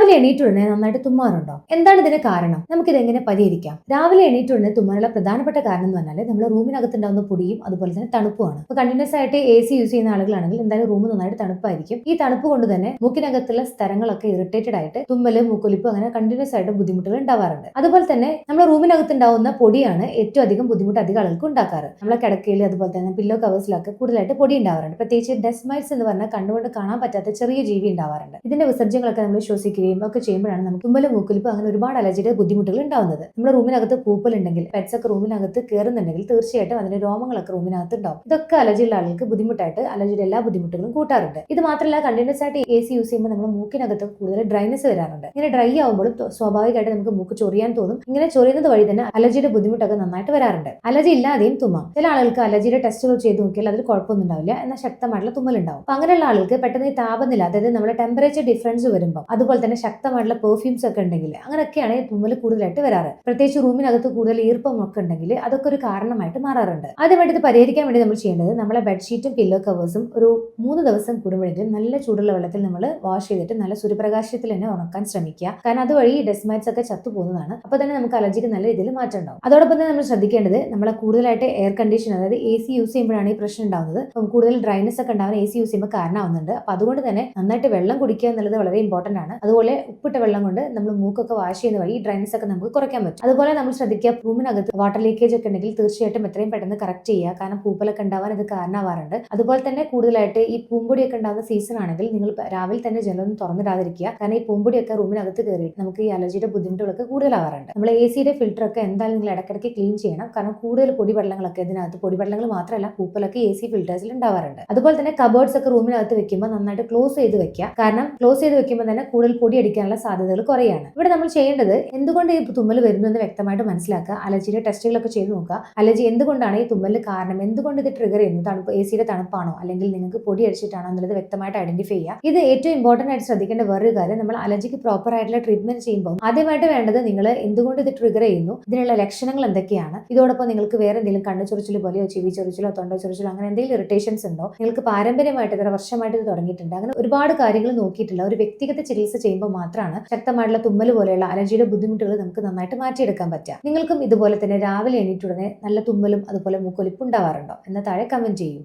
രാവിലെ എണീറ്റുടനെ നന്നായിട്ട് തുമ്മാറുണ്ടോ? എന്താണ് ഇതിന് കാരണം? നമുക്കിത് എങ്ങനെ പരിഹരിക്കാം? രാവിലെ എണീറ്റുടനെ തുമ്മാനുള്ള പ്രധാനപ്പെട്ട കാരണം എന്ന് പറഞ്ഞാൽ നമ്മുടെ റൂമിനകത്തുണ്ടാവുന്ന പൊടിയും അതുപോലെ തന്നെ തണുപ്പുമാണ്. ഇപ്പൊ കണ്ടിന്യൂസ് ആയിട്ട് AC യൂസ് ചെയ്യുന്ന ആളുകളാണെങ്കിൽ എന്തായാലും റൂം നന്നായിട്ട് തണുപ്പായിരിക്കും. ഈ തണുപ്പ് കൊണ്ട് തന്നെ മൂക്കിനകത്തുള്ള സ്ഥലങ്ങളൊക്കെ ഇറിറ്റേറ്റഡ് ആയിട്ട് തുമ്മല്, മൂക്കൊലിപ്പ് അങ്ങനെ കണ്ടിന്യൂസ് ആയിട്ട് ബുദ്ധിമുട്ടുകൾ ഉണ്ടാവാറുണ്ട്. അതുപോലെ തന്നെ നമ്മുടെ റൂമിനകത്ത് ഉണ്ടാവുന്ന പൊടിയാണ് ഏറ്റവും അധികം ബുദ്ധിമുട്ട് അധികം ആളുകൾക്ക് ഉണ്ടാക്കാറ്. നമ്മളെ കിടക്കയിൽ അതുപോലെ തന്നെ പില്ലോ കവേഴ്സിലൊക്കെ കൂടുതലായിട്ട് പൊടി ഉണ്ടാവാറുണ്ട്. പ്രത്യേകിച്ച് ഡസ്റ്റ് മൈറ്റ്സ് എന്ന് പറഞ്ഞാൽ കണ്ടുകൊണ്ട് കാണാൻ പറ്റാത്ത ചെറിയ ജീവി ഉണ്ടാവാറുണ്ട്. ഇതിന്റെ വിസർജ്യങ്ങളൊക്കെ നമ്മൾ ശ്വസിക്കുകയും ഒക്കെ ചെയ്യുമ്പോഴാണ് നമുക്ക് തുമ്മലും മൂക്കൊലിപ്പ് അങ്ങനെ ഒരുപാട് അലർജിയുടെ ബുദ്ധിമുട്ടുകൾ ഉണ്ടാവുന്നത്. നമ്മുടെ റൂമിനകത്ത് പൂപ്പലുണ്ടെങ്കിൽ, പെറ്റ്സ് ഒക്കെ റൂമിനകത്ത് കയറുന്നുണ്ടെങ്കിൽ തീർച്ചയായിട്ടും അതിന്റെ രോമങ്ങളൊക്കെ റൂമിനകത്ത് ഉണ്ടാവും. ഇതൊക്കെ അലർജിയുള്ള ആളുകൾക്ക് ബുദ്ധിമുട്ടായിട്ട് അലർജിയുടെ എല്ലാ ബുദ്ധിമുട്ടുകളും കൂട്ടാറുണ്ട്. ഇത് മാത്രമല്ല കണ്ടിന്യൂസ് ആയിട്ട് AC യൂസ് ചെയ്യുമ്പോൾ നമ്മുടെ മൂക്കിനകത്ത് കൂടുതൽ ഡ്രൈനെസ് വരാറുണ്ട്. ഇങ്ങനെ ഡ്രൈ ആവുമ്പോഴും സ്വാഭാവികമായിട്ട് നമുക്ക് മൂക്ക് ചൊറിയാൻ തോന്നും. ഇങ്ങനെ ചൊറിയുന്നത് വഴി തന്നെ അലർജിയുടെ ബുദ്ധിമുട്ടൊക്കെ നന്നായിട്ട് വരാറുണ്ട്. അലർജി ഇല്ലാതെയും തുമ്മാം. ചില ആളുകൾക്ക് അലർജിയുടെ ടെസ്റ്റുകൾ ചെയ്ത് നോക്കിയാൽ അതിൽ കുഴപ്പമൊന്നും ഉണ്ടാവില്ല, എന്നാൽ ശക്തമായിട്ടുള്ള തുമ്മലുണ്ടാവും. അപ്പൊ അങ്ങനെയുള്ള ആളുകൾക്ക് പെട്ടെന്ന് ഈ താപനില, അതായത് നമ്മുടെ ടെമ്പറേച്ചർ ഡിഫറൻസ് വരുമ്പോൾ, അതുപോലെ തന്നെ ശക്തമായിട്ടുള്ള പെർഫ്യൂംസ് ഒക്കെ ഉണ്ടെങ്കിൽ അങ്ങനെയൊക്കെയാണ് ഈ തുമ്മൽ കൂടുതലായിട്ട് വരാറ്. പ്രത്യേകിച്ച് റൂമിനകത്ത് കൂടുതൽ ഈർപ്പം ഒക്കെ ഉണ്ടെങ്കിൽ അതൊക്കെ ഒരു കാരണമായിട്ട് മാറാറുണ്ട്. ആദ്യമായിട്ട് ഇത് പരിഹരിക്കാൻ വേണ്ടി നമ്മൾ ചെയ്യേണ്ടത് നമ്മളെ ബെഡ്ഷീറ്റും പില്ലോ കവേഴ്സും ഒരു 3 ദിവസം കൂടുമ്പോഴേക്കും നല്ല ചൂടുള്ള വെള്ളത്തിൽ നമ്മൾ വാഷ് ചെയ്തിട്ട് നല്ല സൂര്യപ്രകാശത്തിൽ തന്നെ ഉണക്കാൻ ശ്രമിക്കുക. കാരണം അതുവഴി ഡസ്റ്റ് മൈറ്റ്സ് ഒക്കെ ചത്തു പോകുന്നതാണ്. അപ്പൊ തന്നെ നമുക്ക് അലർജിക്ക് നല്ല രീതിയിൽ മാറ്റം ഉണ്ടാവും. അതോടൊപ്പം തന്നെ നമ്മൾ ശ്രദ്ധിക്കേണ്ടത് നമ്മളെ കൂടുതലായിട്ട് എയർ കണ്ടീഷൻ, അതായത് AC യൂസ് ചെയ്യുമ്പോഴാണ് ഈ പ്രശ്നം ഉണ്ടാവുന്നത്. അപ്പം കൂടുതൽ ഡ്രൈനെസ് ഒക്കെ ഉണ്ടാവുന്ന AC യൂസ് ചെയ്യുമ്പോൾ കാരണമാവുന്നുണ്ട്. അപ്പൊ അതുകൊണ്ട് തന്നെ നന്നായിട്ട് വെള്ളം കുടിക്കുക എന്നുള്ളത് വളരെ ഇമ്പോർട്ടന്റ് ആണ്. അതുപോലെ ഉപ്പിട്ട വെള്ളം കൊണ്ട് നമ്മൾ മൂക്കൊക്കെ വാഷ് ചെയ്യുന്ന വഴി ഡ്രൈനെസ് ഒക്കെ നമുക്ക് കുറയ്ക്കാൻ പറ്റും. അതുപോലെ നമ്മൾ ശ്രദ്ധിക്കുക, റൂമിനകത്ത് വാട്ടർ ലീക്കേജ് ഒക്കെ ഉണ്ടെങ്കിൽ തീർച്ചയായിട്ടും എത്രയും പെട്ടെന്ന് കറക്റ്റ് ചെയ്യുക. കാരണം പൂപ്പലൊക്കെ ഉണ്ടാവാൻ ഇത് കാരണമാവാറുണ്ട്. അതുപോലെ തന്നെ കൂടുതലായിട്ട് ഈ പൂമ്പൊടിയൊക്കെ ഉണ്ടാകുന്ന സീസൺ ആണെങ്കിൽ നിങ്ങൾ രാവിലെ തന്നെ ജനലൊന്നും തുറന്നിടാതിരിക്കുക. കാരണം ഈ പൂമ്പൊടിയൊക്കെ റൂമിനകത്ത് കയറിയിട്ട് നമുക്ക് ഈ അലർജിയുടെ ബുദ്ധിമുട്ടുകളൊക്കെ കൂടുതലാവാറുണ്ട്. നമ്മൾ AC ഫിൽറ്റർ ഒക്കെ എന്തായാലും നിങ്ങൾ ഇടയ്ക്കിടയ്ക്ക് ക്ലീൻ ചെയ്യണം. കാരണം കൂടുതൽ പൊടിവെള്ളങ്ങളൊക്കെ ഇതിനകത്ത്, പൊടിവെള്ളങ്ങൾ മാത്രമല്ല പൂപ്പലൊക്കെ AC ഫിൽറ്റേഴ്സിൽ ഉണ്ടാവാറുണ്ട്. അതുപോലെ തന്നെ കബേർഡ്സ് ഒക്കെ റൂമിനകത്ത് വെക്കുമ്പോൾ നന്നായിട്ട് ക്ലോസ് ചെയ്ത് വെക്കുക. കാരണം ക്ലോസ് ചെയ്ത് വെക്കുമ്പോൾ തന്നെ കൂടുതൽ പൊടി അടിക്കാനുള്ള സാധ്യതകൾ കുറയാണ്. ഇവിടെ നമ്മൾ ചെയ്യേണ്ടത് എന്തുകൊണ്ട് ഈ തുമ്മൽ വരുന്നു എന്ന് വ്യക്തമായിട്ട് മനസ്സിലാക്കുക. അലർജിയുടെ ടെസ്റ്റുകളൊക്കെ ചെയ്ത് നോക്കുക. അലർജി എന്തുകൊണ്ടാണ് ഈ തുമ്മലിന് കാരണം, എന്തുകൊണ്ട് ഇത് ട്രിഗർ ചെയ്യുന്നു, തണുപ്പ് AC തണുപ്പാണോ അല്ലെങ്കിൽ നിങ്ങൾക്ക് പൊടി അടിച്ചിട്ടാണോ എന്നുള്ളത് വ്യക്തമായിട്ട് ഐഡന്റിഫൈ ചെയ്യുക. ഇത് ഏറ്റവും ഇമ്പോർട്ടന്റ് ആയിട്ട് ശ്രദ്ധിക്കേണ്ട വേറൊരു കാര്യം, നമ്മൾ അലർജിക്ക് പ്രോപ്പർ ആയിട്ടുള്ള ട്രീറ്റ്മെന്റ് ചെയ്യുമ്പോൾ ആദ്യമായിട്ട് വേണ്ടത് നിങ്ങൾ എന്തുകൊണ്ട് ഇത് ട്രിഗർ ചെയ്യുന്നു, ഇതിനുള്ള ലക്ഷണങ്ങൾ എന്തൊക്കെയാണ്, ഇതോടൊപ്പം നിങ്ങൾക്ക് വേറെ എന്തെങ്കിലും കണ്ണു ചൊറിച്ചിൽ പോലെയോ ചെവി ചൊറിച്ചിലോ തൊണ്ട ചൊറിച്ചിലോ അങ്ങനെ എന്തെങ്കിലും ഇറിറ്റേഷൻസ് ഉണ്ടോ, നിങ്ങൾക്ക് പാരമ്പര്യമായിട്ട് ഇത്ര വർഷമായിട്ട് ഇത് തുടങ്ങിയിട്ടുണ്ട്, അങ്ങനെ ഒരുപാട് കാര്യങ്ങൾ നോക്കിയിട്ടില്ല. ഒരു വ്യക്തിഗത ചികിത്സ ചെയ്യുമ്പോൾ മാത്രമാണ് ശക്തമായിട്ടുള്ള തുമ്മൽ പോലെയുള്ള അലർജിയുടെ ബുദ്ധിമുട്ടുകൾ നമുക്ക് നന്നായിട്ട് മാറ്റിയെടുക്കാൻ പറ്റുക. നിങ്ങൾക്കും ഇതുപോലെ തന്നെ രാവിലെ എണീറ്റുടനെ നല്ല തുമ്മലും അതുപോലെ മൂക്കൊലിപ്പും ഉണ്ടാവാറുണ്ടോ എന്ന് താഴെ കമന്റ് ചെയ്യൂ.